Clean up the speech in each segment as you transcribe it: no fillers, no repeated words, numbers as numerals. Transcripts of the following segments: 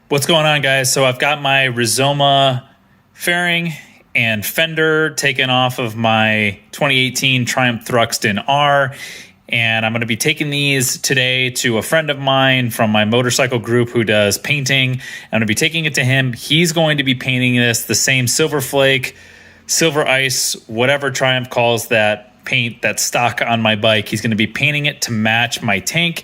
What's going on, guys? So I've got my Rizoma fairing and fender taken off of my 2018 Triumph Thuxton R, and I'm going to be taking these today to a friend of mine from my motorcycle group who does painting. I'm going to be taking it to him. He's going to be painting this the same Silver Flake, Silver Ice, whatever Triumph calls that paint that's stock on my bike. He's going to be painting it to match my tank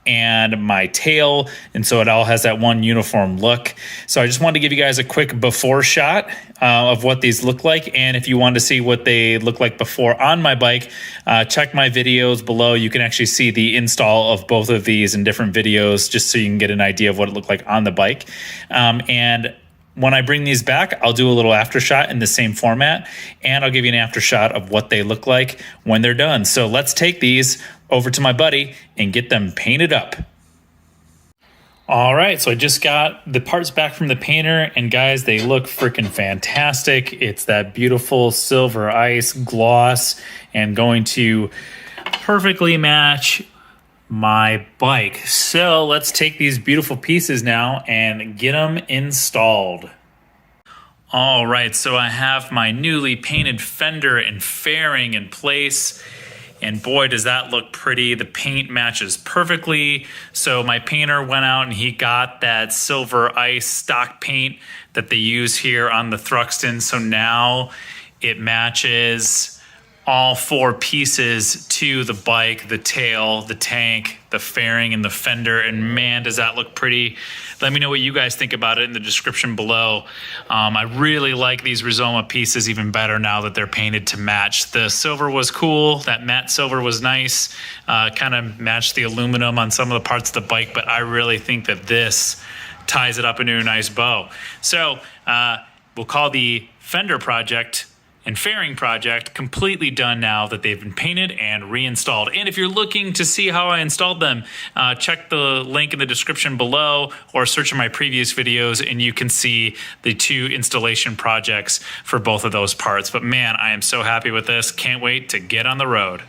and my tail, and so it all has that one uniform look. So I just wanted to give you guys a quick before shot of what these look like, and if you want to see what they look like before on my bike, check my videos below. You can actually see the install of both of these in different videos just so you can get an idea of what it looked like on the bike. And when I bring these back, I'll do a little after shot in the same format, and I'll give you an after shot of what they look like when they're done. So let's take these over to my buddy and get them painted up. All right, so I just got the parts back from the painter, and guys, they look freaking fantastic. It's that beautiful silver ice gloss and going to perfectly match my bike. So let's take these beautiful pieces now and get them installed. All right, so I have my newly painted fender and fairing in place, and boy, does that look pretty. The paint matches perfectly. So my painter went out and he got that silver ice stock paint that they use here on the Thuxton. So now it matches all four pieces to the bike: the tail, the tank, the fairing, and the fender. And man, does that look pretty. Let me know what you guys think about it in the description below. I really like these Rizoma pieces even better now that they're painted to match. The silver was cool. That matte silver was nice. Kind of matched the aluminum on some of the parts of the bike, but I really think that this ties it up into a nice bow. So we'll call the fender project and fairing project completely done now that they've been painted and reinstalled. And if you're looking to see how I installed them, check the link in the description below or search in my previous videos and you can see the two installation projects for both of those parts. But man, I am so happy with this. Can't wait to get on the road.